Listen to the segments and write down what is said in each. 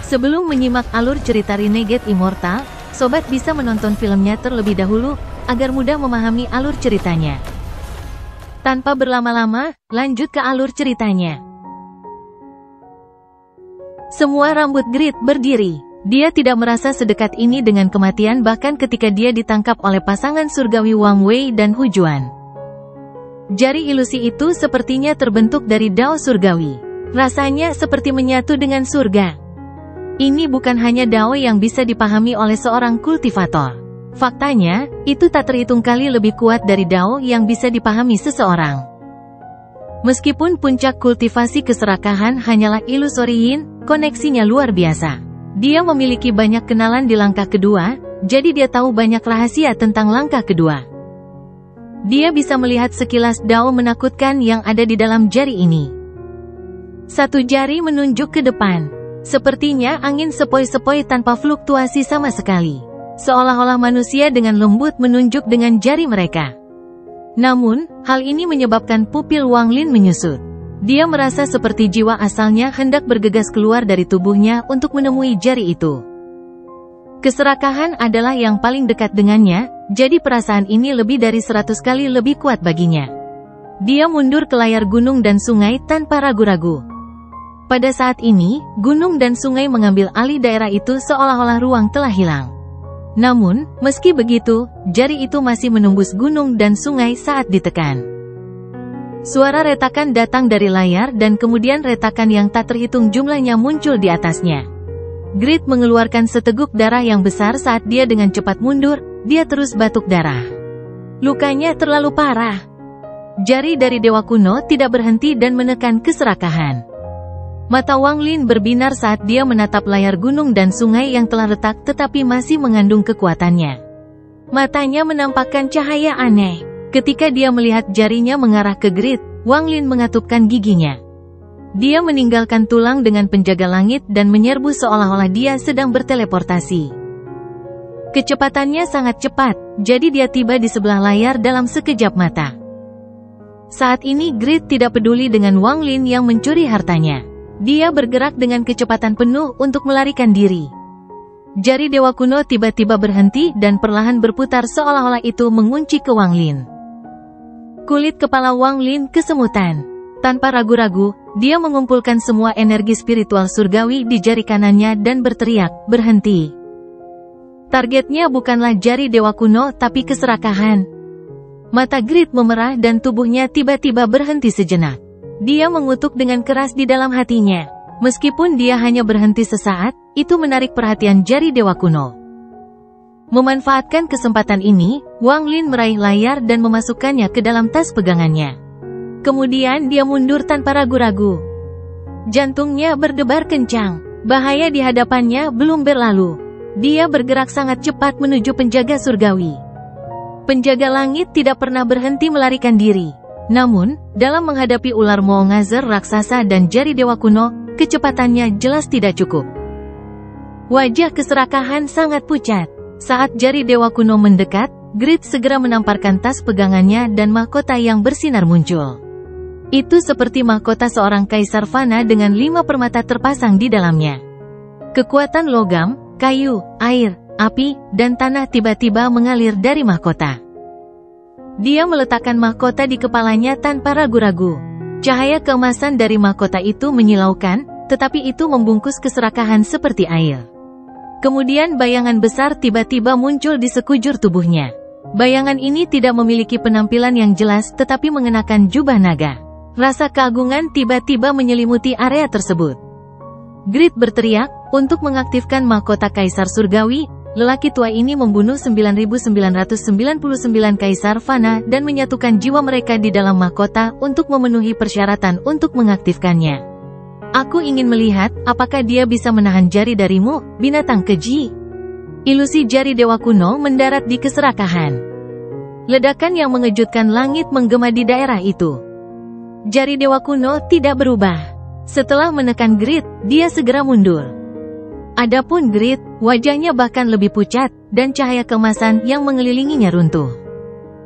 Sebelum menyimak alur cerita Renegade Immortal, sobat bisa menonton filmnya terlebih dahulu, agar mudah memahami alur ceritanya. Tanpa berlama-lama, lanjut ke alur ceritanya. Semua rambut Grid berdiri. Dia tidak merasa sedekat ini dengan kematian bahkan ketika dia ditangkap oleh pasangan surgawi Wang Wei dan Hu Juan. Jari ilusi itu sepertinya terbentuk dari Dao surgawi. Rasanya seperti menyatu dengan surga. Ini bukan hanya Dao yang bisa dipahami oleh seorang kultivator. Faktanya, itu tak terhitung kali lebih kuat dari Dao yang bisa dipahami seseorang. Meskipun puncak kultivasi keserakahan hanyalah ilusori yin, koneksinya luar biasa. Dia memiliki banyak kenalan di langkah kedua, jadi dia tahu banyak rahasia tentang langkah kedua. Dia bisa melihat sekilas Dao menakutkan yang ada di dalam jari ini. Satu jari menunjuk ke depan. Sepertinya angin sepoi-sepoi tanpa fluktuasi sama sekali. Seolah-olah manusia dengan lembut menunjuk dengan jari mereka. Namun, hal ini menyebabkan pupil Wang Lin menyusut. Dia merasa seperti jiwa asalnya hendak bergegas keluar dari tubuhnya untuk menemui jari itu. Keserakahan adalah yang paling dekat dengannya, jadi perasaan ini lebih dari 100 kali lebih kuat baginya. Dia mundur ke layar gunung dan sungai tanpa ragu-ragu. Pada saat ini, gunung dan sungai mengambil alih daerah itu seolah-olah ruang telah hilang. Namun, meski begitu, jari itu masih menembus gunung dan sungai saat ditekan. Suara retakan datang dari layar dan kemudian retakan yang tak terhitung jumlahnya muncul di atasnya. Grid mengeluarkan seteguk darah yang besar saat dia dengan cepat mundur, dia terus batuk darah. Lukanya terlalu parah. Jari dari Dewa Kuno tidak berhenti dan menekan keserakahan. Mata Wang Lin berbinar saat dia menatap layar gunung dan sungai yang telah retak tetapi masih mengandung kekuatannya. Matanya menampakkan cahaya aneh. Ketika dia melihat jarinya mengarah ke Grid, Wang Lin mengatupkan giginya. Dia meninggalkan tulang dengan penjaga langit dan menyerbu seolah-olah dia sedang berteleportasi. Kecepatannya sangat cepat, jadi dia tiba di sebelah layar dalam sekejap mata. Saat ini Grid tidak peduli dengan Wang Lin yang mencuri hartanya. Dia bergerak dengan kecepatan penuh untuk melarikan diri. Jari Dewa Kuno tiba-tiba berhenti dan perlahan berputar seolah-olah itu mengunci ke Wang Lin. Kulit kepala Wang Lin kesemutan. Tanpa ragu-ragu, dia mengumpulkan semua energi spiritual surgawi di jari kanannya dan berteriak, berhenti. Targetnya bukanlah jari Dewa Kuno tapi keserakahan. Mata Grid memerah dan tubuhnya tiba-tiba berhenti sejenak. Dia mengutuk dengan keras di dalam hatinya. Meskipun dia hanya berhenti sesaat, itu menarik perhatian jari Dewa Kuno. Memanfaatkan kesempatan ini, Wang Lin meraih layar dan memasukkannya ke dalam tas pegangannya. Kemudian dia mundur tanpa ragu-ragu. Jantungnya berdebar kencang. Bahaya di hadapannya belum berlalu. Dia bergerak sangat cepat menuju penjaga surgawi. Penjaga langit tidak pernah berhenti melarikan diri. Namun, dalam menghadapi ular Moongazer raksasa dan jari Dewa Kuno, kecepatannya jelas tidak cukup. Wajah keserakahan sangat pucat. Saat jari Dewa Kuno mendekat, Grid segera menamparkan tas pegangannya dan mahkota yang bersinar muncul. Itu seperti mahkota seorang kaisar fana dengan 5 permata terpasang di dalamnya. Kekuatan logam, kayu, air, api, dan tanah tiba-tiba mengalir dari mahkota. Dia meletakkan mahkota di kepalanya tanpa ragu-ragu. Cahaya keemasan dari mahkota itu menyilaukan, tetapi itu membungkus keserakahan seperti air. Kemudian bayangan besar tiba-tiba muncul di sekujur tubuhnya. Bayangan ini tidak memiliki penampilan yang jelas tetapi mengenakan jubah naga. Rasa keagungan tiba-tiba menyelimuti area tersebut. Grid berteriak, untuk mengaktifkan mahkota Kaisar Surgawi, lelaki tua ini membunuh 9.999 Kaisar Fana dan menyatukan jiwa mereka di dalam mahkota untuk memenuhi persyaratan untuk mengaktifkannya. Aku ingin melihat, apakah dia bisa menahan jari darimu, binatang keji. Ilusi jari Dewa Kuno mendarat di keserakahan. Ledakan yang mengejutkan langit menggema di daerah itu. Jari Dewa Kuno tidak berubah. Setelah menekan Grid, dia segera mundur. Adapun Grid, wajahnya bahkan lebih pucat, dan cahaya keemasan yang mengelilinginya runtuh.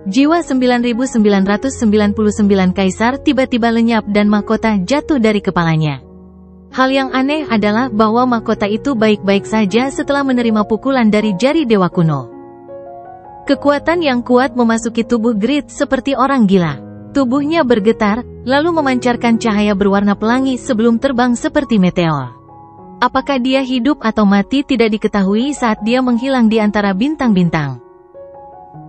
Jiwa 9.999 Kaisar tiba-tiba lenyap dan mahkota jatuh dari kepalanya. Hal yang aneh adalah bahwa mahkota itu baik-baik saja setelah menerima pukulan dari jari dewa kuno. Kekuatan yang kuat memasuki tubuh Grid seperti orang gila. Tubuhnya bergetar, lalu memancarkan cahaya berwarna pelangi sebelum terbang seperti meteor. Apakah dia hidup atau mati tidak diketahui saat dia menghilang di antara bintang-bintang.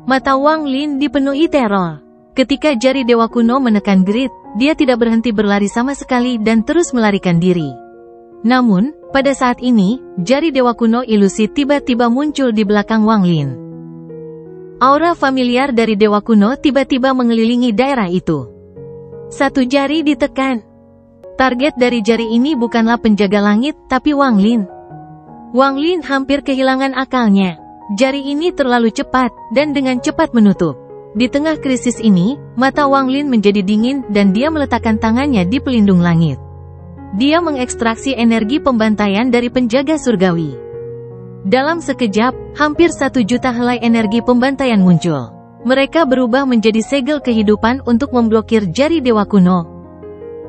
Mata Wang Lin dipenuhi teror. Ketika jari dewa kuno menekan Grid, dia tidak berhenti berlari sama sekali dan terus melarikan diri. Namun, pada saat ini, jari dewa kuno ilusi tiba-tiba muncul di belakang Wang Lin. Aura familiar dari dewa kuno tiba-tiba mengelilingi daerah itu. Satu jari ditekan. Target dari jari ini bukanlah penjaga langit, tapi Wang Lin. Wang Lin hampir kehilangan akalnya. Jari ini terlalu cepat, dan dengan cepat menutup. Di tengah krisis ini, mata Wang Lin menjadi dingin dan dia meletakkan tangannya di pelindung langit. Dia mengekstraksi energi pembantaian dari penjaga surgawi. Dalam sekejap, hampir 1 juta helai energi pembantaian muncul. Mereka berubah menjadi segel kehidupan untuk memblokir jari dewa kuno.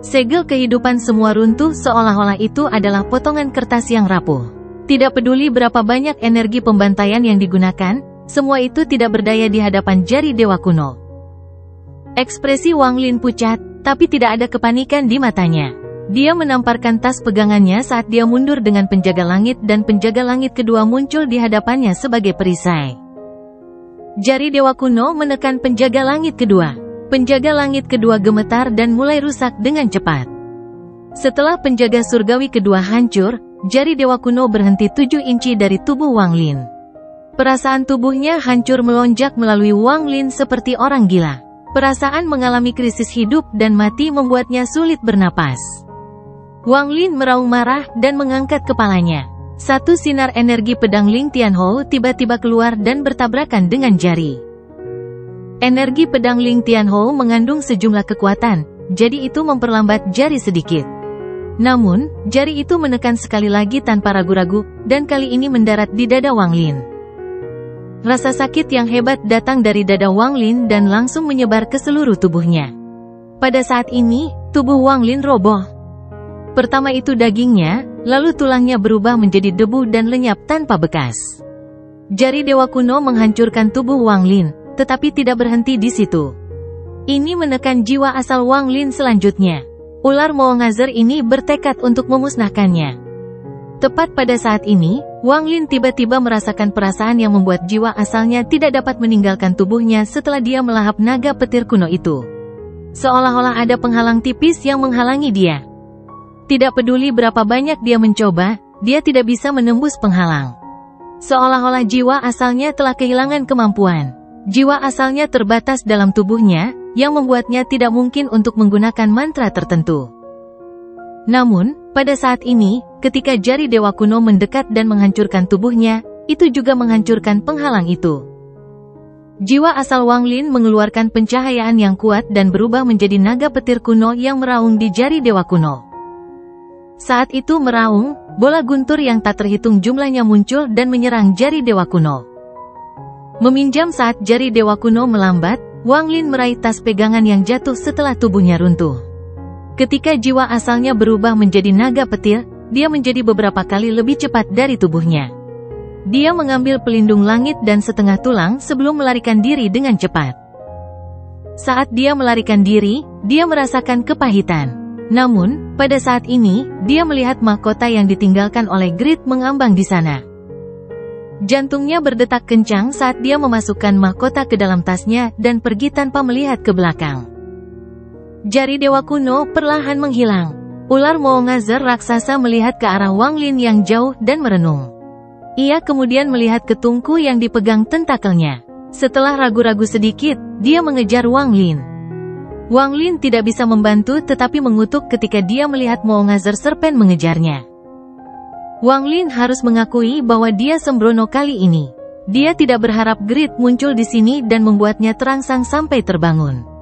Segel kehidupan semua runtuh seolah-olah itu adalah potongan kertas yang rapuh. Tidak peduli berapa banyak energi pembantaian yang digunakan, semua itu tidak berdaya di hadapan jari dewa kuno. Ekspresi Wang Lin pucat, tapi tidak ada kepanikan di matanya. Dia menamparkan tas pegangannya saat dia mundur dengan penjaga langit dan penjaga langit kedua muncul di hadapannya sebagai perisai. Jari dewa kuno menekan penjaga langit kedua. Penjaga langit kedua gemetar dan mulai rusak dengan cepat. Setelah penjaga surgawi kedua hancur, jari dewa kuno berhenti 7 inci dari tubuh Wang Lin. Perasaan tubuhnya hancur melonjak melalui Wang Lin seperti orang gila. Perasaan mengalami krisis hidup dan mati membuatnya sulit bernapas. Wang Lin meraung marah dan mengangkat kepalanya. Satu sinar energi pedang Ling Tianhou tiba-tiba keluar dan bertabrakan dengan jari. Energi pedang Ling Tianhou mengandung sejumlah kekuatan, jadi itu memperlambat jari sedikit. Namun, jari itu menekan sekali lagi tanpa ragu-ragu, dan kali ini mendarat di dada Wang Lin. Rasa sakit yang hebat datang dari dada Wang Lin dan langsung menyebar ke seluruh tubuhnya. Pada saat ini, tubuh Wang Lin roboh. Pertama itu dagingnya, lalu tulangnya berubah menjadi debu dan lenyap tanpa bekas. Jari dewa kuno menghancurkan tubuh Wang Lin, tetapi tidak berhenti di situ. Ini menekan jiwa asal Wang Lin selanjutnya. Ular Moongazer ini bertekad untuk memusnahkannya. Tepat pada saat ini, Wang Lin tiba-tiba merasakan perasaan yang membuat jiwa asalnya tidak dapat meninggalkan tubuhnya setelah dia melahap naga petir kuno itu. Seolah-olah ada penghalang tipis yang menghalangi dia. Tidak peduli berapa banyak dia mencoba, dia tidak bisa menembus penghalang. Seolah-olah jiwa asalnya telah kehilangan kemampuan. Jiwa asalnya terbatas dalam tubuhnya, yang membuatnya tidak mungkin untuk menggunakan mantra tertentu. Namun, pada saat ini, ketika jari dewa kuno mendekat dan menghancurkan tubuhnya, itu juga menghancurkan penghalang itu. Jiwa asal Wang Lin mengeluarkan pencahayaan yang kuat dan berubah menjadi naga petir kuno yang meraung di jari dewa kuno. Saat itu meraung, bola guntur yang tak terhitung jumlahnya muncul dan menyerang jari dewa kuno. Meminjam saat jari dewa kuno melambat, Wang Lin meraih tas pegangan yang jatuh setelah tubuhnya runtuh. Ketika jiwa asalnya berubah menjadi naga petir, dia menjadi beberapa kali lebih cepat dari tubuhnya. Dia mengambil pelindung langit dan setengah tulang sebelum melarikan diri dengan cepat. Saat dia melarikan diri, dia merasakan kepahitan. Namun, pada saat ini, dia melihat mahkota yang ditinggalkan oleh Grid mengambang di sana. Jantungnya berdetak kencang saat dia memasukkan mahkota ke dalam tasnya dan pergi tanpa melihat ke belakang. Jari dewa kuno perlahan menghilang. Ular Moongazer raksasa melihat ke arah Wang Lin yang jauh dan merenung. Ia kemudian melihat ke tungku yang dipegang tentakelnya. Setelah ragu-ragu sedikit, dia mengejar Wang Lin. Wang Lin tidak bisa membantu tetapi mengutuk ketika dia melihat Moongazer Serpent mengejarnya. Wang Lin harus mengakui bahwa dia sembrono kali ini. Dia tidak berharap Grid muncul di sini dan membuatnya terangsang sampai terbangun.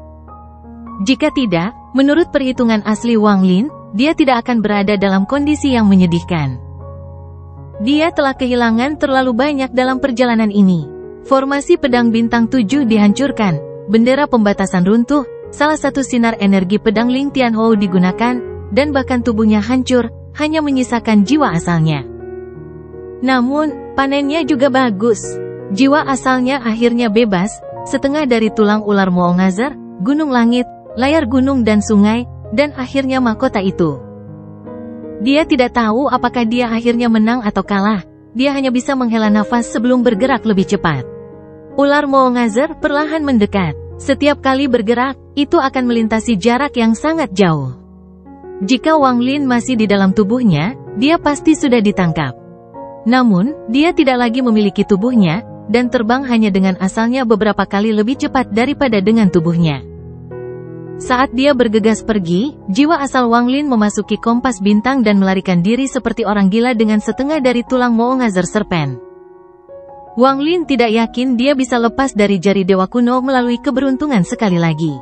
Jika tidak, menurut perhitungan asli Wang Lin, dia tidak akan berada dalam kondisi yang menyedihkan. Dia telah kehilangan terlalu banyak dalam perjalanan ini. Formasi pedang bintang 7 dihancurkan, bendera pembatasan runtuh, salah satu sinar energi pedang Ling Tianhou digunakan, dan bahkan tubuhnya hancur, hanya menyisakan jiwa asalnya. Namun, panennya juga bagus. Jiwa asalnya akhirnya bebas, setengah dari tulang ular Moongazar, gunung langit, layar gunung dan sungai, dan akhirnya mahkota itu. Dia tidak tahu apakah dia akhirnya menang atau kalah. Dia hanya bisa menghela nafas sebelum bergerak lebih cepat. Ular Moongazar perlahan mendekat. Setiap kali bergerak, itu akan melintasi jarak yang sangat jauh. Jika Wang Lin masih di dalam tubuhnya, dia pasti sudah ditangkap. Namun, dia tidak lagi memiliki tubuhnya, dan terbang hanya dengan asalnya beberapa kali lebih cepat daripada dengan tubuhnya. Saat dia bergegas pergi, jiwa asal Wang Lin memasuki kompas bintang dan melarikan diri seperti orang gila dengan setengah dari tulang Moongazar Serpent. Wang Lin tidak yakin dia bisa lepas dari jari dewa kuno melalui keberuntungan sekali lagi.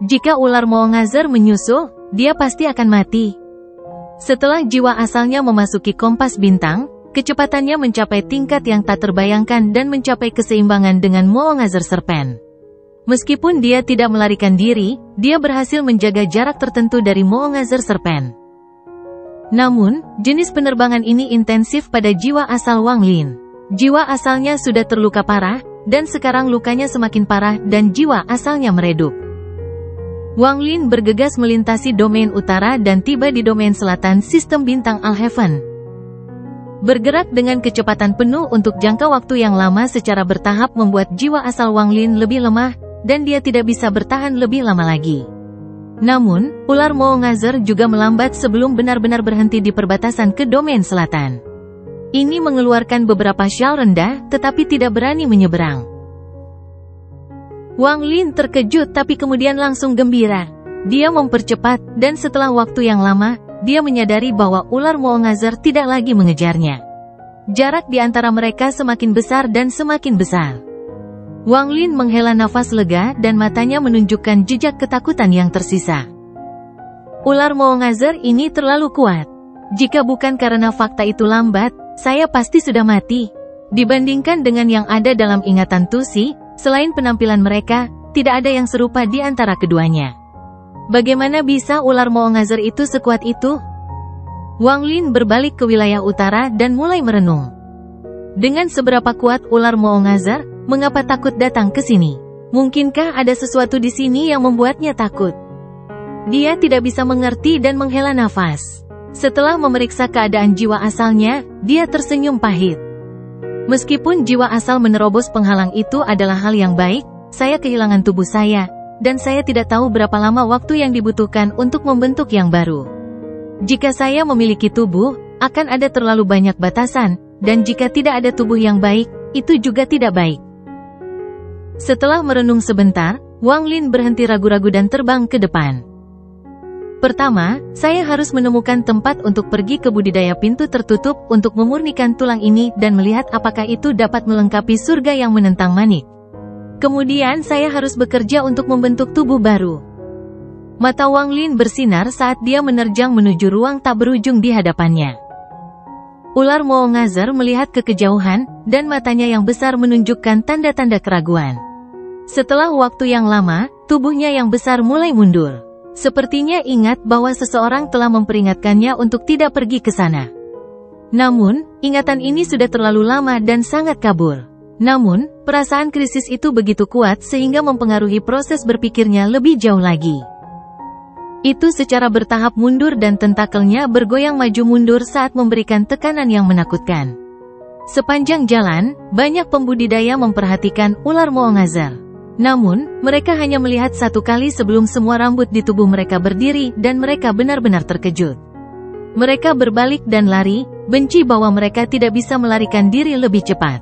Jika ular Moongazar menyusul, dia pasti akan mati. Setelah jiwa asalnya memasuki kompas bintang, kecepatannya mencapai tingkat yang tak terbayangkan dan mencapai keseimbangan dengan Moongazar Serpent. Meskipun dia tidak melarikan diri, dia berhasil menjaga jarak tertentu dari Moongazar Serpent. Namun, jenis penerbangan ini intensif pada jiwa asal Wang Lin. Jiwa asalnya sudah terluka parah, dan sekarang lukanya semakin parah dan jiwa asalnya meredup. Wang Lin bergegas melintasi domain utara dan tiba di domain selatan sistem bintang Alheaven. Bergerak dengan kecepatan penuh untuk jangka waktu yang lama secara bertahap membuat jiwa asal Wang Lin lebih lemah, dan dia tidak bisa bertahan lebih lama lagi. Namun, ular Moongazar juga melambat sebelum benar-benar berhenti di perbatasan ke domain selatan. Ini mengeluarkan beberapa syal rendah, tetapi tidak berani menyeberang. Wang Lin terkejut tapi kemudian langsung gembira. Dia mempercepat, dan setelah waktu yang lama, dia menyadari bahwa ular Moongazar tidak lagi mengejarnya. Jarak di antara mereka semakin besar dan semakin besar. Wang Lin menghela nafas lega dan matanya menunjukkan jejak ketakutan yang tersisa. Ular Moongazar ini terlalu kuat. Jika bukan karena fakta itu lambat, saya pasti sudah mati. Dibandingkan dengan yang ada dalam ingatan Tusi, selain penampilan mereka, tidak ada yang serupa di antara keduanya. Bagaimana bisa ular Moongazar itu sekuat itu? Wang Lin berbalik ke wilayah utara dan mulai merenung. Dengan seberapa kuat ular Moongazar, mengapa takut datang ke sini? Mungkinkah ada sesuatu di sini yang membuatnya takut? Dia tidak bisa mengerti dan menghela nafas. Setelah memeriksa keadaan jiwa asalnya, dia tersenyum pahit. Meskipun jiwa asal menerobos penghalang itu adalah hal yang baik, saya kehilangan tubuh saya, dan saya tidak tahu berapa lama waktu yang dibutuhkan untuk membentuk yang baru. Jika saya memiliki tubuh, akan ada terlalu banyak batasan, dan jika tidak ada tubuh yang baik, itu juga tidak baik. Setelah merenung sebentar, Wang Lin berhenti ragu-ragu dan terbang ke depan. Pertama, saya harus menemukan tempat untuk pergi ke budidaya pintu tertutup untuk memurnikan tulang ini dan melihat apakah itu dapat melengkapi surga yang menentang manik. Kemudian saya harus bekerja untuk membentuk tubuh baru. Mata Wang Lin bersinar saat dia menerjang menuju ruang tak berujung di hadapannya. Ular Moongazar melihat ke kejauhan, dan matanya yang besar menunjukkan tanda-tanda keraguan. Setelah waktu yang lama, tubuhnya yang besar mulai mundur. Sepertinya ingat bahwa seseorang telah memperingatkannya untuk tidak pergi ke sana. Namun, ingatan ini sudah terlalu lama dan sangat kabur. Namun, perasaan krisis itu begitu kuat sehingga mempengaruhi proses berpikirnya lebih jauh lagi. Itu secara bertahap mundur dan tentakelnya bergoyang maju mundur saat memberikan tekanan yang menakutkan. Sepanjang jalan, banyak pembudidaya memperhatikan ular Moongazar. Namun, mereka hanya melihat satu kali sebelum semua rambut di tubuh mereka berdiri dan mereka benar-benar terkejut. Mereka berbalik dan lari, benci bahwa mereka tidak bisa melarikan diri lebih cepat.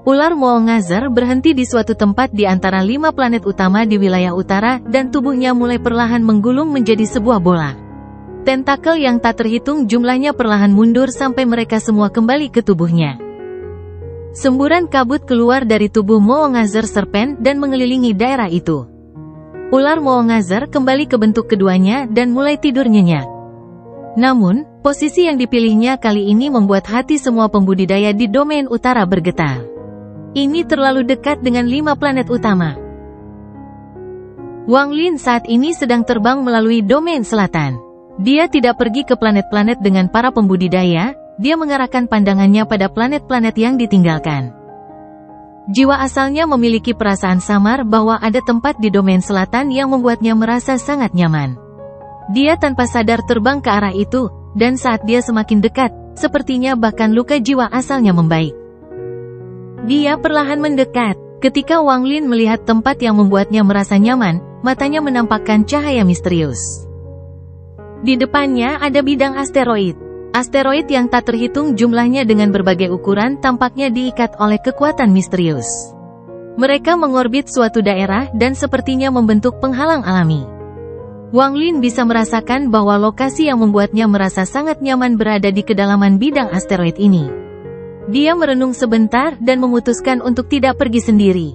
Ular Moongazar berhenti di suatu tempat di antara 5 planet utama di wilayah utara dan tubuhnya mulai perlahan menggulung menjadi sebuah bola. Tentakel yang tak terhitung jumlahnya perlahan mundur sampai mereka semua kembali ke tubuhnya. Semburan kabut keluar dari tubuh Moongazar Serpent dan mengelilingi daerah itu. Ular Moongazar kembali ke bentuk keduanya dan mulai tidur nyenyak. Namun, posisi yang dipilihnya kali ini membuat hati semua pembudidaya di domain utara bergetar. Ini terlalu dekat dengan 5 planet utama. Wang Lin saat ini sedang terbang melalui domain selatan. Dia tidak pergi ke planet-planet dengan para pembudidaya, dia mengarahkan pandangannya pada planet-planet yang ditinggalkan. Jiwa asalnya memiliki perasaan samar bahwa ada tempat di domain selatan yang membuatnya merasa sangat nyaman. Dia tanpa sadar terbang ke arah itu, dan saat dia semakin dekat, sepertinya bahkan luka jiwa asalnya membaik. Dia perlahan mendekat. Ketika Wang Lin melihat tempat yang membuatnya merasa nyaman, matanya menampakkan cahaya misterius. Di depannya ada bidang asteroid. Asteroid yang tak terhitung jumlahnya dengan berbagai ukuran tampaknya diikat oleh kekuatan misterius. Mereka mengorbit suatu daerah dan sepertinya membentuk penghalang alami. Wang Lin bisa merasakan bahwa lokasi yang membuatnya merasa sangat nyaman berada di kedalaman bidang asteroid ini. Dia merenung sebentar dan memutuskan untuk tidak pergi sendiri.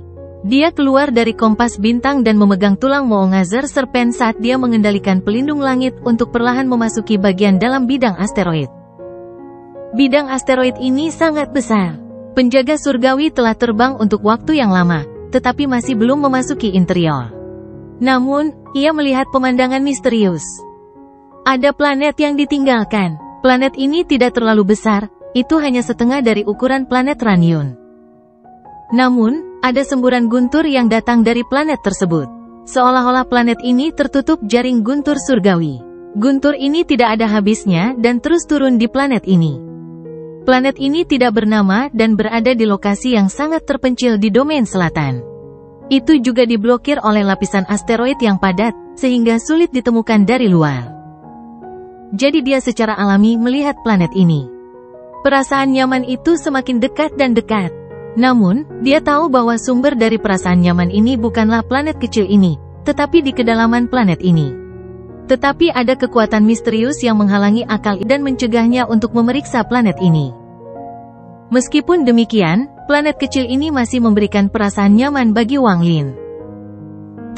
Dia keluar dari kompas bintang dan memegang tulang Moongazer Serpent saat dia mengendalikan pelindung langit untuk perlahan memasuki bagian dalam bidang asteroid. Bidang asteroid ini sangat besar. Penjaga surgawi telah terbang untuk waktu yang lama, tetapi masih belum memasuki interior. Namun, ia melihat pemandangan misterius. Ada planet yang ditinggalkan. Planet ini tidak terlalu besar, itu hanya setengah dari ukuran planet Ranyun. Namun, ada semburan guntur yang datang dari planet tersebut. Seolah-olah planet ini tertutup jaring guntur surgawi. Guntur ini tidak ada habisnya dan terus turun di planet ini. Planet ini tidak bernama dan berada di lokasi yang sangat terpencil di domain selatan. Itu juga diblokir oleh lapisan asteroid yang padat, sehingga sulit ditemukan dari luar. Jadi dia secara alami melihat planet ini. Perasaan nyaman itu semakin dekat dan dekat. Namun, dia tahu bahwa sumber dari perasaan nyaman ini bukanlah planet kecil ini, tetapi di kedalaman planet ini. Tetapi ada kekuatan misterius yang menghalangi akal dan mencegahnya untuk memeriksa planet ini. Meskipun demikian, planet kecil ini masih memberikan perasaan nyaman bagi Wang Lin.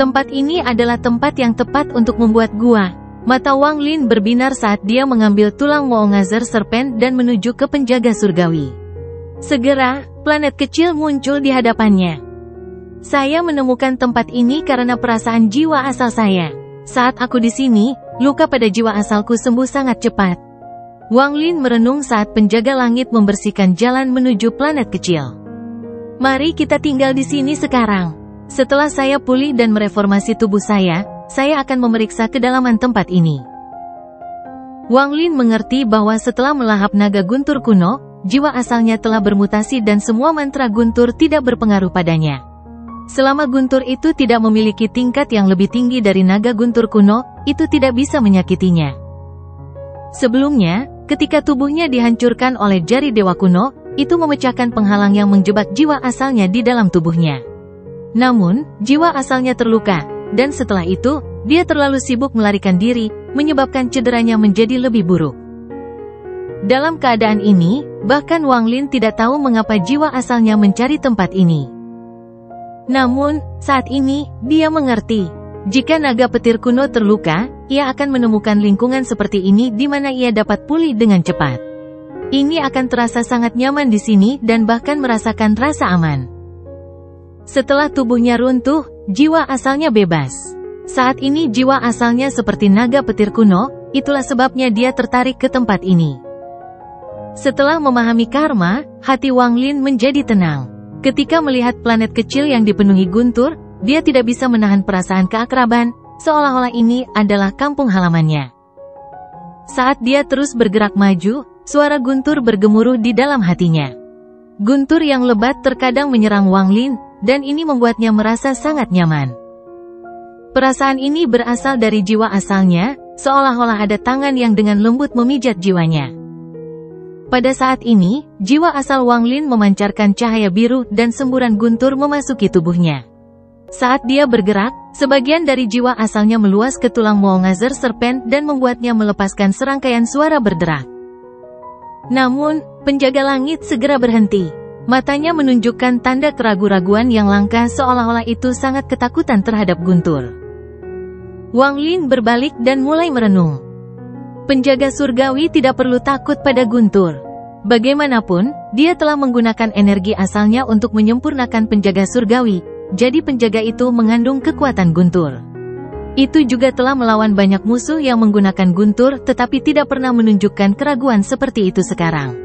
Tempat ini adalah tempat yang tepat untuk membuat gua. Mata Wang Lin berbinar saat dia mengambil tulang Moongazer Serpent dan menuju ke penjaga surgawi. Segera, planet kecil muncul di hadapannya. Saya menemukan tempat ini karena perasaan jiwa asal saya. Saat aku di sini, luka pada jiwa asalku sembuh sangat cepat. Wang Lin merenung saat penjaga langit membersihkan jalan menuju planet kecil. Mari kita tinggal di sini sekarang. Setelah saya pulih dan mereformasi tubuh saya akan memeriksa kedalaman tempat ini. Wang Lin mengerti bahwa setelah melahap naga guntur kuno, jiwa asalnya telah bermutasi dan semua mantra guntur tidak berpengaruh padanya. Selama guntur itu tidak memiliki tingkat yang lebih tinggi dari naga guntur kuno, itu tidak bisa menyakitinya. Sebelumnya, ketika tubuhnya dihancurkan oleh jari dewa kuno, itu memecahkan penghalang yang menjebak jiwa asalnya di dalam tubuhnya. Namun, jiwa asalnya terluka, dan setelah itu, dia terlalu sibuk melarikan diri, menyebabkan cederanya menjadi lebih buruk. Dalam keadaan ini, bahkan Wang Lin tidak tahu mengapa jiwa asalnya mencari tempat ini. Namun, saat ini, dia mengerti. Jika naga petir kuno terluka, ia akan menemukan lingkungan seperti ini di mana ia dapat pulih dengan cepat. Ini akan terasa sangat nyaman di sini dan bahkan merasakan rasa aman. Setelah tubuhnya runtuh, jiwa asalnya bebas. Saat ini jiwa asalnya seperti naga petir kuno, itulah sebabnya dia tertarik ke tempat ini. Setelah memahami karma, hati Wang Lin menjadi tenang. Ketika melihat planet kecil yang dipenuhi guntur, dia tidak bisa menahan perasaan keakraban, seolah-olah ini adalah kampung halamannya. Saat dia terus bergerak maju, suara guntur bergemuruh di dalam hatinya. Guntur yang lebat terkadang menyerang Wang Lin, dan ini membuatnya merasa sangat nyaman. Perasaan ini berasal dari jiwa asalnya, seolah-olah ada tangan yang dengan lembut memijat jiwanya. Pada saat ini, jiwa asal Wang Lin memancarkan cahaya biru dan semburan guntur memasuki tubuhnya. Saat dia bergerak, sebagian dari jiwa asalnya meluas ke tulang Moongazer Serpent dan membuatnya melepaskan serangkaian suara berderak. Namun, penjaga langit segera berhenti. Matanya menunjukkan tanda keraguan-raguan yang langka seolah-olah itu sangat ketakutan terhadap guntur. Wang Lin berbalik dan mulai merenung. Penjaga surgawi tidak perlu takut pada guntur. Bagaimanapun, dia telah menggunakan energi asalnya untuk menyempurnakan penjaga surgawi, jadi penjaga itu mengandung kekuatan guntur. Itu juga telah melawan banyak musuh yang menggunakan guntur tetapi tidak pernah menunjukkan keraguan seperti itu sekarang.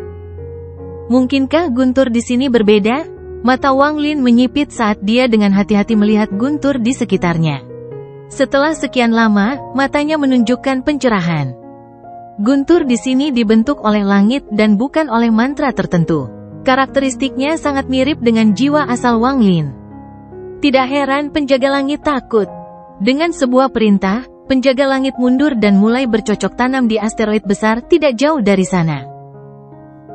Mungkinkah guntur di sini berbeda? Mata Wang Lin menyipit saat dia dengan hati-hati melihat guntur di sekitarnya. Setelah sekian lama, matanya menunjukkan pencerahan. Guntur di sini dibentuk oleh langit dan bukan oleh mantra tertentu. Karakteristiknya sangat mirip dengan jiwa asal Wang Lin. Tidak heran penjaga langit takut. Dengan sebuah perintah, penjaga langit mundur dan mulai bercocok tanam di asteroid besar tidak jauh dari sana.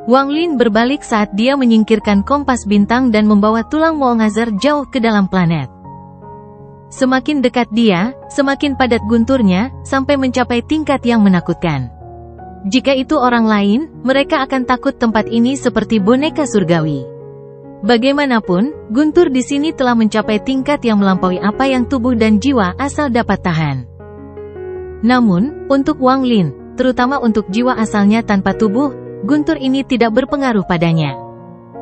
Wang Lin berbalik saat dia menyingkirkan kompas bintang dan membawa tulang Moongazar jauh ke dalam planet. Semakin dekat dia, semakin padat gunturnya, sampai mencapai tingkat yang menakutkan. Jika itu orang lain, mereka akan takut tempat ini seperti boneka surgawi. Bagaimanapun, guntur di sini telah mencapai tingkat yang melampaui apa yang tubuh dan jiwa asal dapat tahan. Namun, untuk Wang Lin, terutama untuk jiwa asalnya tanpa tubuh, guntur ini tidak berpengaruh padanya.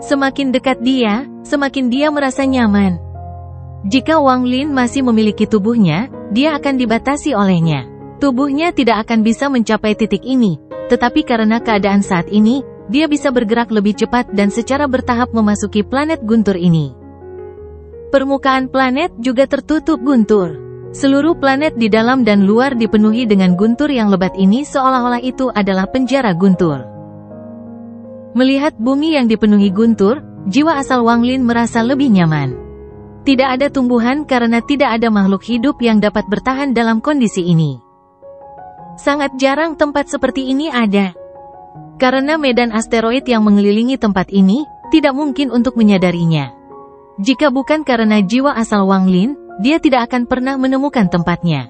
Semakin dekat dia, semakin dia merasa nyaman. Jika Wang Lin masih memiliki tubuhnya, dia akan dibatasi olehnya. Tubuhnya tidak akan bisa mencapai titik ini, tetapi karena keadaan saat ini, dia bisa bergerak lebih cepat dan secara bertahap memasuki planet guntur ini. Permukaan planet juga tertutup guntur. Seluruh planet di dalam dan luar dipenuhi dengan guntur yang lebat ini seolah-olah itu adalah penjara guntur. Melihat bumi yang dipenuhi guntur, jiwa asal Wang Lin merasa lebih nyaman. Tidak ada tumbuhan karena tidak ada makhluk hidup yang dapat bertahan dalam kondisi ini. Sangat jarang tempat seperti ini ada. Karena medan asteroid yang mengelilingi tempat ini, tidak mungkin untuk menyadarinya. Jika bukan karena jiwa asal Wang Lin, dia tidak akan pernah menemukan tempatnya.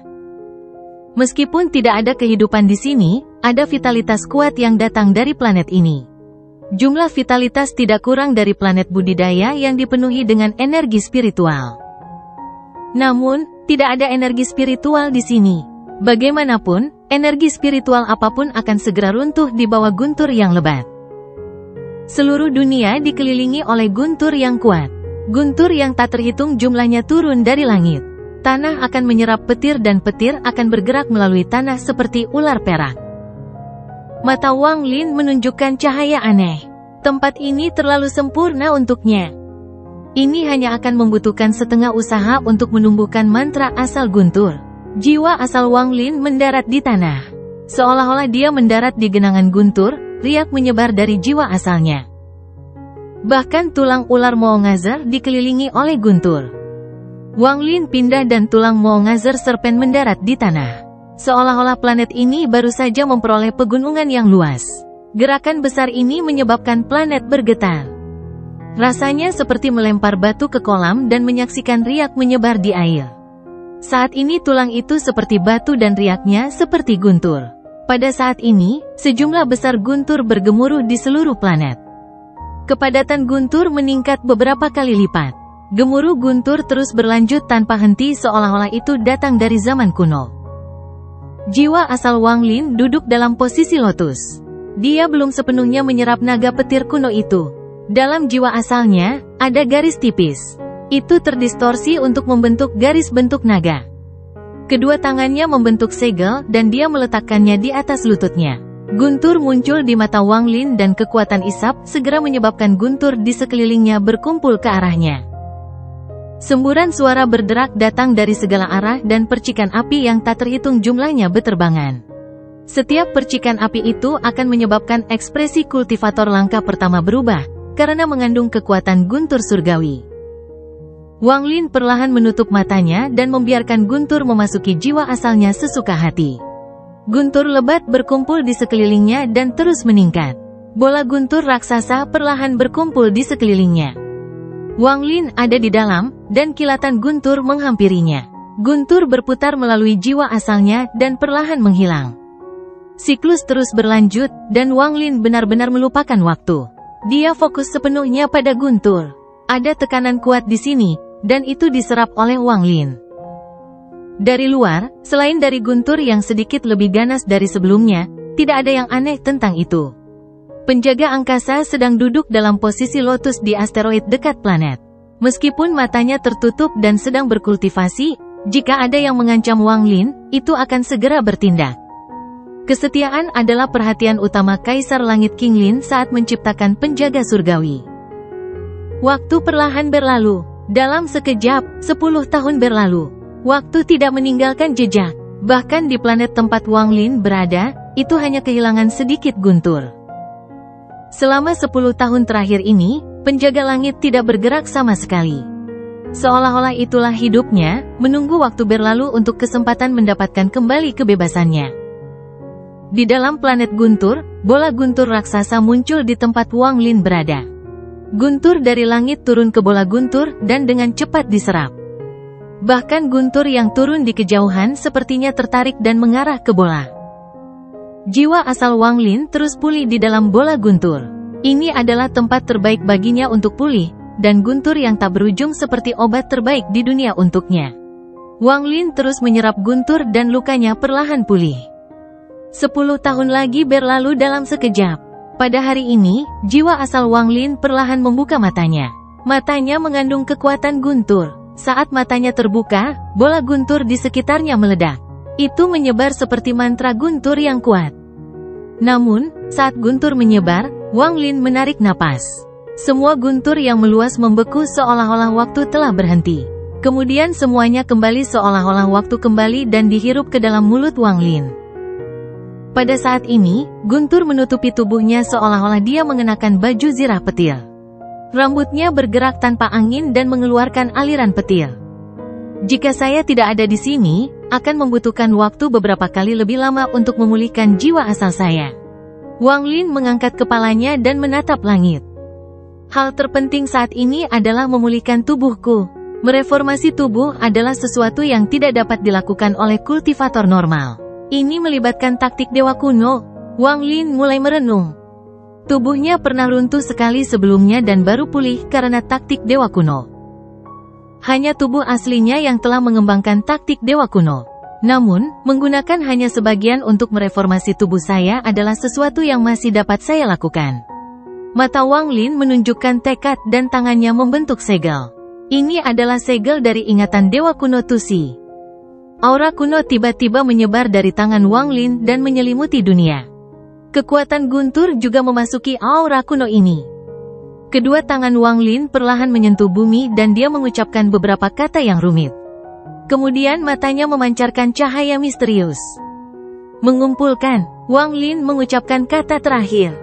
Meskipun tidak ada kehidupan di sini, ada vitalitas kuat yang datang dari planet ini. Jumlah vitalitas tidak kurang dari planet budidaya yang dipenuhi dengan energi spiritual. Namun, tidak ada energi spiritual di sini. Bagaimanapun, energi spiritual apapun akan segera runtuh di bawah guntur yang lebat. Seluruh dunia dikelilingi oleh guntur yang kuat. Guntur yang tak terhitung jumlahnya turun dari langit. Tanah akan menyerap petir dan petir akan bergerak melalui tanah seperti ular perak. Mata Wang Lin menunjukkan cahaya aneh. Tempat ini terlalu sempurna untuknya. Ini hanya akan membutuhkan setengah usaha untuk menumbuhkan mantra asal guntur. Jiwa asal Wang Lin mendarat di tanah. Seolah-olah dia mendarat di genangan guntur, riak menyebar dari jiwa asalnya. Bahkan tulang ular Moongazar dikelilingi oleh guntur. Wang Lin pindah dan tulang Moongazar serpen mendarat di tanah. Seolah-olah planet ini baru saja memperoleh pegunungan yang luas. Gerakan besar ini menyebabkan planet bergetar. Rasanya seperti melempar batu ke kolam dan menyaksikan riak menyebar di air. Saat ini tulang itu seperti batu dan riaknya seperti guntur. Pada saat ini, sejumlah besar guntur bergemuruh di seluruh planet. Kepadatan guntur meningkat beberapa kali lipat. Gemuruh guntur terus berlanjut tanpa henti seolah-olah itu datang dari zaman kuno. Jiwa asal Wang Lin duduk dalam posisi lotus. Dia belum sepenuhnya menyerap naga petir kuno itu. Dalam jiwa asalnya, ada garis tipis. Itu terdistorsi untuk membentuk garis bentuk naga. Kedua tangannya membentuk segel dan dia meletakkannya di atas lututnya. Guntur muncul di mata Wang Lin dan kekuatan isap segera menyebabkan guntur di sekelilingnya berkumpul ke arahnya. Semburan suara berderak datang dari segala arah dan percikan api yang tak terhitung jumlahnya beterbangan. Setiap percikan api itu akan menyebabkan ekspresi kultivator langkah pertama berubah, karena mengandung kekuatan guntur surgawi. Wang Lin perlahan menutup matanya dan membiarkan guntur memasuki jiwa asalnya sesuka hati. Guntur lebat berkumpul di sekelilingnya dan terus meningkat. Bola guntur raksasa perlahan berkumpul di sekelilingnya. Wang Lin ada di dalam, dan kilatan guntur menghampirinya. Guntur berputar melalui jiwa asalnya dan perlahan menghilang. Siklus terus berlanjut, dan Wang Lin benar-benar melupakan waktu. Dia fokus sepenuhnya pada guntur. Ada tekanan kuat di sini, dan itu diserap oleh Wang Lin. Dari luar, selain dari guntur yang sedikit lebih ganas dari sebelumnya, tidak ada yang aneh tentang itu. Penjaga angkasa sedang duduk dalam posisi lotus di asteroid dekat planet. Meskipun matanya tertutup dan sedang berkultivasi, Jika ada yang mengancam Wang Lin, itu akan segera bertindak. Kesetiaan adalah perhatian utama Kaisar Langit King Lin saat menciptakan penjaga surgawi. Waktu perlahan berlalu. Dalam sekejap, 10 tahun berlalu. Waktu tidak meninggalkan jejak. Bahkan di planet tempat Wang Lin berada, itu hanya kehilangan sedikit guntur. Selama 10 tahun terakhir ini, penjaga langit tidak bergerak sama sekali. Seolah-olah itulah hidupnya, menunggu waktu berlalu untuk kesempatan mendapatkan kembali kebebasannya. Di dalam planet Guntur, bola guntur raksasa muncul di tempat Wang Lin berada. Guntur dari langit turun ke bola guntur dan dengan cepat diserap. Bahkan guntur yang turun di kejauhan sepertinya tertarik dan mengarah ke bola. Jiwa asal Wang Lin terus pulih di dalam bola guntur. Ini adalah tempat terbaik baginya untuk pulih, dan guntur yang tak berujung seperti obat terbaik di dunia untuknya. Wang Lin terus menyerap guntur dan lukanya perlahan pulih. 10 tahun lagi berlalu dalam sekejap. Pada hari ini, jiwa asal Wang Lin perlahan membuka matanya. Matanya mengandung kekuatan guntur. Saat matanya terbuka, bola guntur di sekitarnya meledak. Itu menyebar seperti mantra guntur yang kuat. Namun, saat guntur menyebar, Wang Lin menarik napas. Semua guntur yang meluas membeku seolah-olah waktu telah berhenti. Kemudian semuanya kembali seolah-olah waktu kembali dan dihirup ke dalam mulut Wang Lin. Pada saat ini, guntur menutupi tubuhnya seolah-olah dia mengenakan baju zirah petir. Rambutnya bergerak tanpa angin dan mengeluarkan aliran petir. Jika saya tidak ada di sini, akan membutuhkan waktu beberapa kali lebih lama untuk memulihkan jiwa asal saya. Wang Lin mengangkat kepalanya dan menatap langit. Hal terpenting saat ini adalah memulihkan tubuhku. Mereformasi tubuh adalah sesuatu yang tidak dapat dilakukan oleh kultivator normal. Ini melibatkan taktik dewa kuno. Wang Lin mulai merenung. Tubuhnya pernah runtuh sekali sebelumnya dan baru pulih karena taktik dewa kuno. Hanya tubuh aslinya yang telah mengembangkan taktik dewa kuno. Namun, menggunakan hanya sebagian untuk mereformasi tubuh saya adalah sesuatu yang masih dapat saya lakukan. Mata Wang Lin menunjukkan tekad dan tangannya membentuk segel. Ini adalah segel dari ingatan dewa kuno Tusi. Aura kuno tiba-tiba menyebar dari tangan Wang Lin dan menyelimuti dunia. Kekuatan guntur juga memasuki aura kuno ini. Kedua tangan Wang Lin perlahan menyentuh bumi dan dia mengucapkan beberapa kata yang rumit. Kemudian matanya memancarkan cahaya misterius. Mengumpulkan, Wang Lin mengucapkan kata terakhir.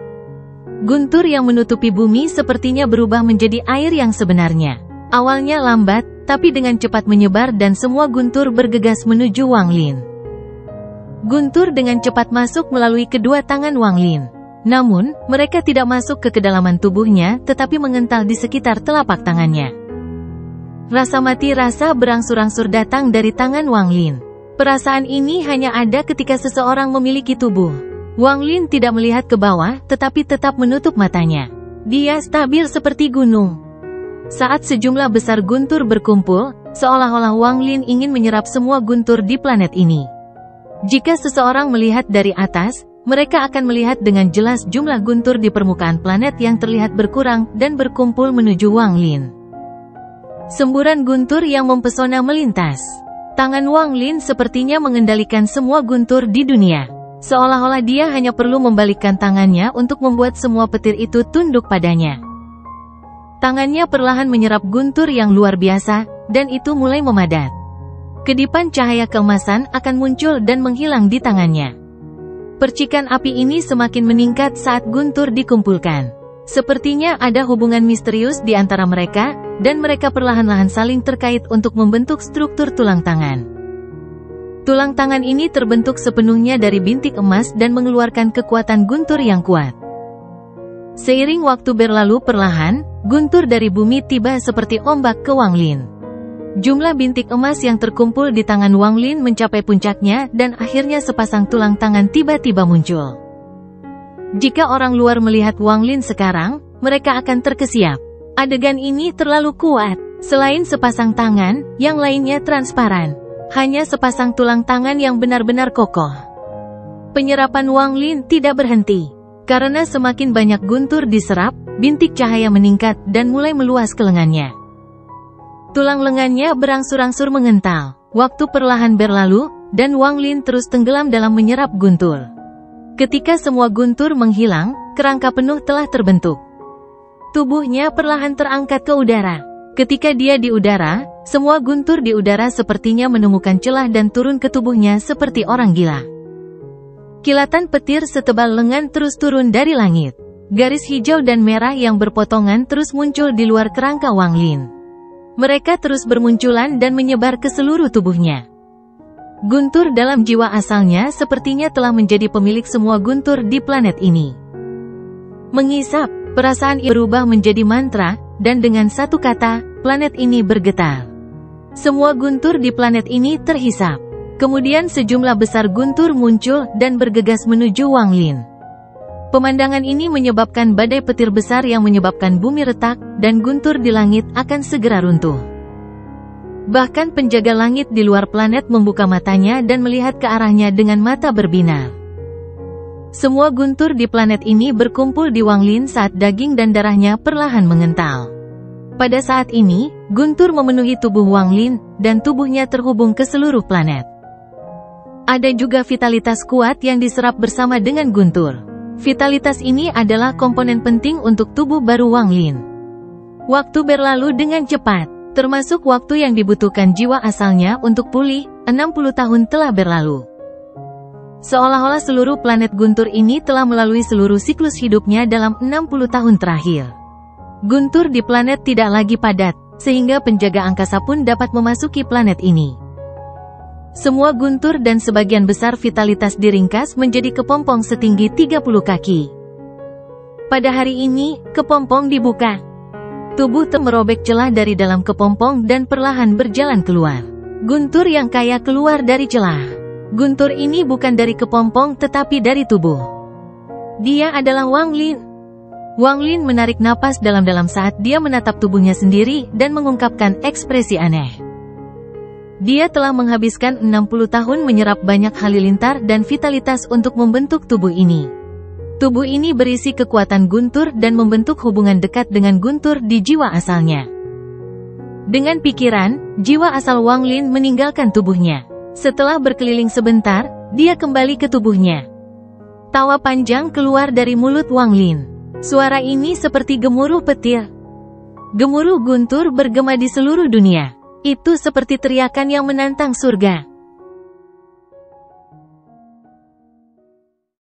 Guntur yang menutupi bumi sepertinya berubah menjadi air yang sebenarnya. Awalnya lambat, tapi dengan cepat menyebar dan semua guntur bergegas menuju Wang Lin. Guntur dengan cepat masuk melalui kedua tangan Wang Lin. Namun, mereka tidak masuk ke kedalaman tubuhnya, tetapi mengental di sekitar telapak tangannya. Rasa mati rasa berangsur-angsur datang dari tangan Wang Lin. Perasaan ini hanya ada ketika seseorang memiliki tubuh. Wang Lin tidak melihat ke bawah, tetapi tetap menutup matanya. Dia stabil seperti gunung. Saat sejumlah besar guntur berkumpul, seolah-olah Wang Lin ingin menyerap semua guntur di planet ini. Jika seseorang melihat dari atas, mereka akan melihat dengan jelas jumlah guntur di permukaan planet yang terlihat berkurang dan berkumpul menuju Wang Lin. Semburan guntur yang mempesona melintas. Tangan Wang Lin sepertinya mengendalikan semua guntur di dunia. Seolah-olah dia hanya perlu membalikkan tangannya untuk membuat semua petir itu tunduk padanya. Tangannya perlahan menyerap guntur yang luar biasa, dan itu mulai memadat. Kedipan cahaya keemasan akan muncul dan menghilang di tangannya. Percikan api ini semakin meningkat saat guntur dikumpulkan. Sepertinya ada hubungan misterius di antara mereka, dan mereka perlahan-lahan saling terkait untuk membentuk struktur tulang tangan. Tulang tangan ini terbentuk sepenuhnya dari bintik emas dan mengeluarkan kekuatan guntur yang kuat. Seiring waktu berlalu perlahan, guntur dari bumi tiba seperti ombak ke Wang Lin. Jumlah bintik emas yang terkumpul di tangan Wang Lin mencapai puncaknya dan akhirnya sepasang tulang tangan tiba-tiba muncul. Jika orang luar melihat Wang Lin sekarang, mereka akan terkesiap. Adegan ini terlalu kuat. Selain sepasang tangan, yang lainnya transparan. Hanya sepasang tulang tangan yang benar-benar kokoh. Penyerapan Wang Lin tidak berhenti. Karena semakin banyak guntur diserap, bintik cahaya meningkat dan mulai meluas ke lengannya. Tulang lengannya berangsur-angsur mengental. Waktu perlahan berlalu, dan Wang Lin terus tenggelam dalam menyerap guntur. Ketika semua guntur menghilang, kerangka penuh telah terbentuk. Tubuhnya perlahan terangkat ke udara. Ketika dia di udara, semua guntur di udara sepertinya menemukan celah dan turun ke tubuhnya seperti orang gila. Kilatan petir setebal lengan terus turun dari langit. Garis hijau dan merah yang berpotongan terus muncul di luar kerangka Wang Lin. Mereka terus bermunculan dan menyebar ke seluruh tubuhnya. Guntur dalam jiwa asalnya sepertinya telah menjadi pemilik semua guntur di planet ini. Mengisap, perasaan berubah menjadi mantra, dan dengan satu kata, planet ini bergetar. Semua guntur di planet ini terhisap. Kemudian sejumlah besar guntur muncul dan bergegas menuju Wang Lin. Pemandangan ini menyebabkan badai petir besar yang menyebabkan bumi retak, dan guntur di langit akan segera runtuh. Bahkan penjaga langit di luar planet membuka matanya dan melihat ke arahnya dengan mata berbinar. Semua guntur di planet ini berkumpul di Wang Lin saat daging dan darahnya perlahan mengental. Pada saat ini, guntur memenuhi tubuh Wang Lin, dan tubuhnya terhubung ke seluruh planet. Ada juga vitalitas kuat yang diserap bersama dengan guntur. Vitalitas ini adalah komponen penting untuk tubuh baru Wang Lin. Waktu berlalu dengan cepat, termasuk waktu yang dibutuhkan jiwa asalnya untuk pulih. 60 tahun telah berlalu. Seolah-olah seluruh planet guntur ini telah melalui seluruh siklus hidupnya dalam 60 tahun terakhir. Guntur di planet tidak lagi padat, sehingga penjaga angkasa pun dapat memasuki planet ini. Semua guntur dan sebagian besar vitalitas diringkas menjadi kepompong setinggi 30 kaki. Pada hari ini, kepompong dibuka. Tubuh merobek celah dari dalam kepompong dan perlahan berjalan keluar. Guntur yang kaya keluar dari celah. Guntur ini bukan dari kepompong tetapi dari tubuh. Dia adalah Wang Lin. Wang Lin menarik napas dalam-dalam saat dia menatap tubuhnya sendiri dan mengungkapkan ekspresi aneh. Dia telah menghabiskan 60 tahun menyerap banyak halilintar dan vitalitas untuk membentuk tubuh ini. Tubuh ini berisi kekuatan guntur dan membentuk hubungan dekat dengan guntur di jiwa asalnya. Dengan pikiran, jiwa asal Wang Lin meninggalkan tubuhnya. Setelah berkeliling sebentar, dia kembali ke tubuhnya. Tawa panjang keluar dari mulut Wang Lin. Suara ini seperti gemuruh petir. Gemuruh guntur bergema di seluruh dunia. Itu seperti teriakan yang menantang surga.